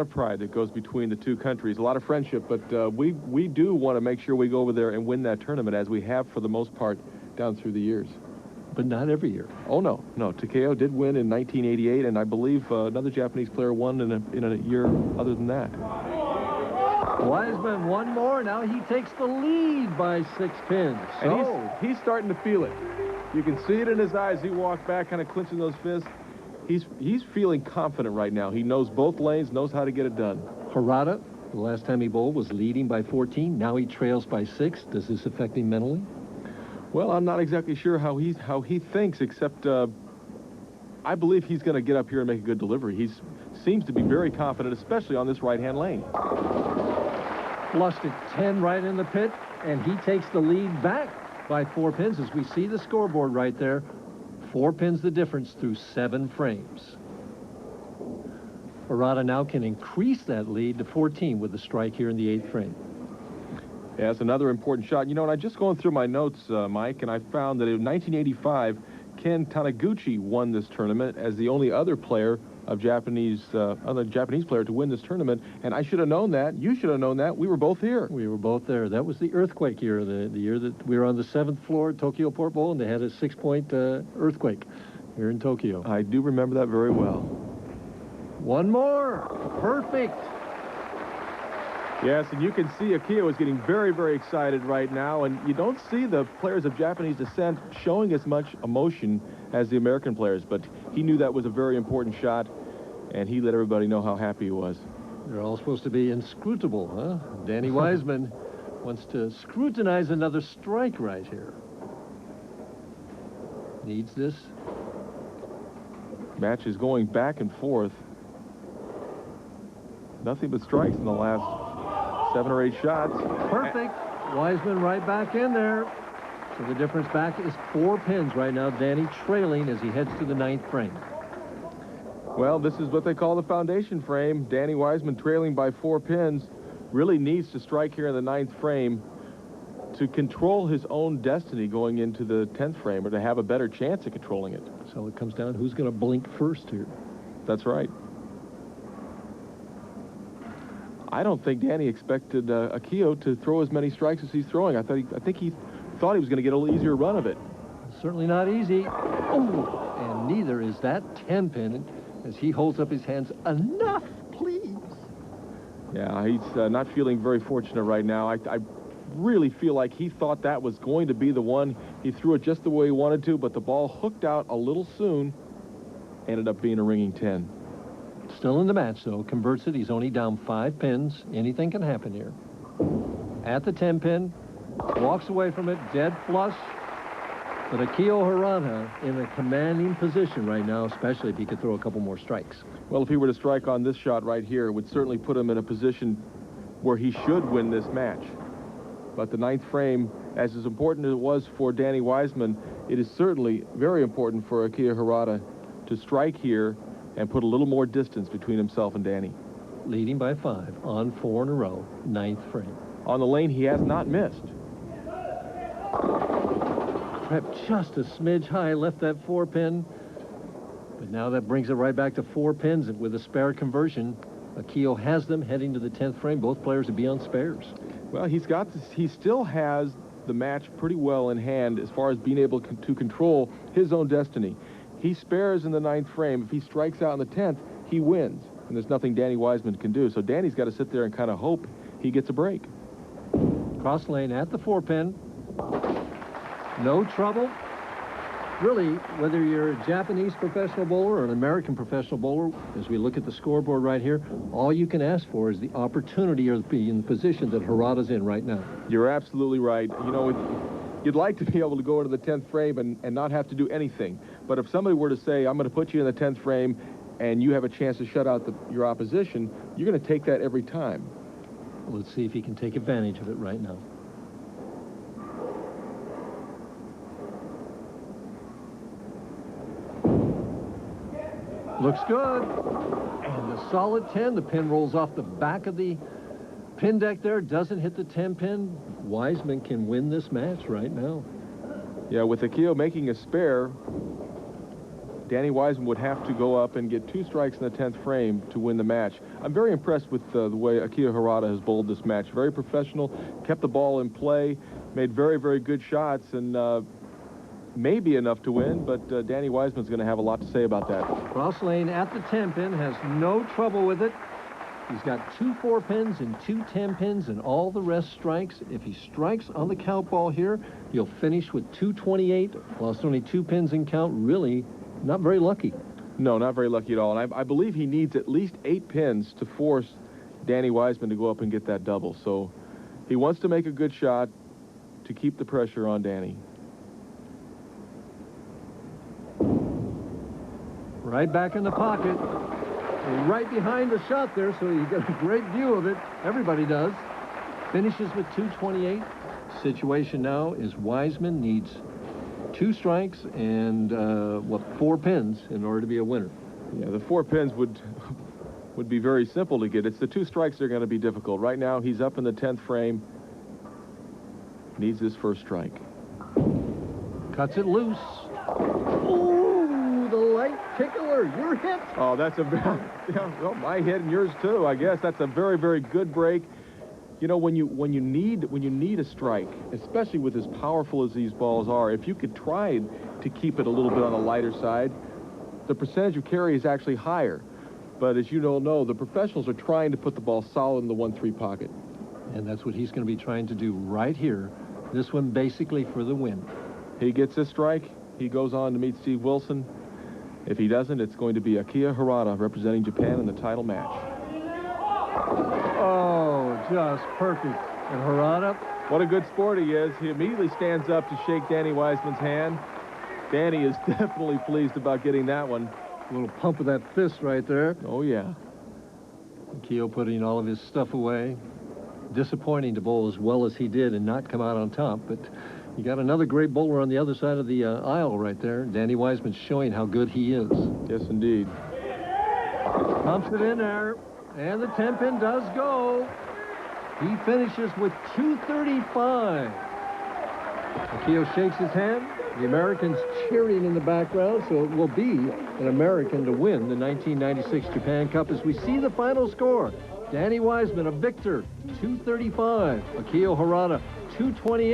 of pride that goes between the two countries, a lot of friendship, but we do want to make sure we go over there and win that tournament, as we have for the most part down through the years. But not every year. Oh, no. Takeo did win in 1988, and I believe another Japanese player won in a year other than that. Wiseman, one more. Now he takes the lead by 6 pins. And he's starting to feel it. You can see it in his eyes. He walked back, kind of clenching those fists. He's feeling confident right now. He knows both lanes, knows how to get it done. Harada, the last time he bowled, was leading by 14. Now he trails by 6. Does this affect him mentally? Well, I'm not exactly sure how he thinks, except I believe he's going to get up here and make a good delivery. He seems to be very confident, especially on this right-hand lane. Flushed at 10 right in the pit, and he takes the lead back by 4 pins, as we see the scoreboard right there. 4 pins the difference through 7 frames. Harada now can increase that lead to 14 with the strike here in the 8th frame. Yeah, that's another important shot. You know, and I'm just going through my notes, Mike, and I found that in 1985, Ken Taniguchi won this tournament as the only other player of Japanese player to win this tournament. And I should have known that. You should have known that. We were both here. We were both there. That was the earthquake year, the year that we were on the 7th floor at Tokyo Port Bowl, and they had a 6-point earthquake here in Tokyo. I do remember that very well. One more. Perfect. Yes, and you can see Akio is getting very, very excited right now, and you don't see the players of Japanese descent showing as much emotion as the American players, but he knew that was a very important shot, and he let everybody know how happy he was. They're all supposed to be inscrutable, huh? Danny Wiseman wants to scrutinize another strike right here. Needs this. Match is going back and forth. Nothing but strikes in the last 7 or 8 shots. Perfect. Wiseman right back in there. So the difference back is 4 pins right now. Danny trailing as he heads to the 9th frame. Well, this is what they call the foundation frame. Danny Wiseman trailing by 4 pins really needs to strike here in the 9th frame to control his own destiny going into the 10th frame, or to have a better chance of controlling it. So it comes down who's going to blink first here. That's right. I don't think Danny expected Akio to throw as many strikes as he's throwing. I think he thought he was going to get a little easier run of it. Certainly not easy. Oh, and neither is that 10-pin as he holds up his hands. Enough, please. Yeah, he's not feeling very fortunate right now. I really feel like he thought that was going to be the one. He threw it just the way he wanted to, but the ball hooked out a little soon. Ended up being a ringing 10. Still in the match, though. Converts it. He's only down 5 pins. Anything can happen here. At the 10-pin. Walks away from it. Dead flush. But Akio Harada in a commanding position right now, especially if he could throw a couple more strikes. Well, if he were to strike on this shot right here, it would certainly put him in a position where he should win this match. But the 9th frame, as important as it was for Danny Wiseman, it is certainly very important for Akio Harada to strike here and put a little more distance between himself and Danny. Leading by 5 on 4 in a row, 9th frame. On the lane, he has not missed. Crept just a smidge high, left that 4-pin. But now that brings it right back to 4 pins with a spare conversion. Akio has them heading to the 10th frame. Both players would be on spares. Well, he still has the match pretty well in hand as far as being able to control his own destiny. He spares in the 9th frame. If he strikes out in the 10th, he wins. And there's nothing Danny Wiseman can do. So Danny's got to sit there and kind of hope he gets a break. Cross lane at the 4-pin. No trouble. Really, whether you're a Japanese professional bowler or an American professional bowler, as we look at the scoreboard right here, all you can ask for is the opportunity or be in the position that Harada's in right now. You're absolutely right. You know, you'd like to be able to go into the 10th frame and not have to do anything. But if somebody were to say, I'm going to put you in the 10th frame and you have a chance to shut out your opposition, you're going to take that every time. Let's see if he can take advantage of it right now. Looks good. And the solid 10. The pin rolls off the back of the pin deck there. Doesn't hit the 10-pin. Wiseman can win this match right now. Yeah, with Akio making a spare, Danny Wiseman would have to go up and get 2 strikes in the 10th frame to win the match. I'm very impressed with the way Akio Harada has bowled this match. Very professional, kept the ball in play, made very, very good shots, and maybe enough to win, but Danny Wiseman's going to have a lot to say about that. Cross lane at the 10 pin, has no trouble with it. He's got 2 4-pins and 2 10-pins and all the rest strikes. If he strikes on the count ball here, he'll finish with 228, lost only 2 pins in count. Really not very lucky. No, not very lucky at all. And I believe he needs at least 8 pins to force Danny Wiseman to go up and get that double. So he wants to make a good shot to keep the pressure on Danny. Right back in the pocket. Right behind the shot there, so you get a great view of it. Everybody does. Finishes with 228. Situation now is Wiseman needs 2 strikes and 4 pins in order to be a winner. Yeah, the 4 pins would be very simple to get. It's the 2 strikes that are going to be difficult. Right now, he's up in the 10th frame. Needs his first strike. Cuts it loose. Ooh, the light tickler. You're hit. Oh, that's a well, my hit and yours too. I guess that's a very, very good break. You know, when you need a strike, especially with as powerful as these balls are, if you could try to keep it a little bit on the lighter side, the percentage of carry is actually higher. But as you don't know, the professionals are trying to put the ball solid in the 1-3 pocket. And that's what he's going to be trying to do right here. This one basically for the win. He gets this strike, he goes on to meet Steve Wilson. If he doesn't, it's going to be Akio Harada representing Japan in the title match. Oh, just perfect. And Harada, what a good sport he is. He immediately stands up to shake Danny Wiseman's hand. Danny is definitely pleased about getting that one. a little pump of that fist right there. Oh, yeah. Akio putting all of his stuff away. Disappointing to bowl as well as he did and not come out on top, but you got another great bowler on the other side of the aisle right there. Danny Wiseman showing how good he is. Yes, indeed. Pumps it in there, and the 10-pin does go. He finishes with 235. Akio shakes his hand. The Americans cheering in the background, so it will be an American to win the 1996 Japan Cup as we see the final score. Danny Wiseman, a victor, 235. Akio Harada, 228.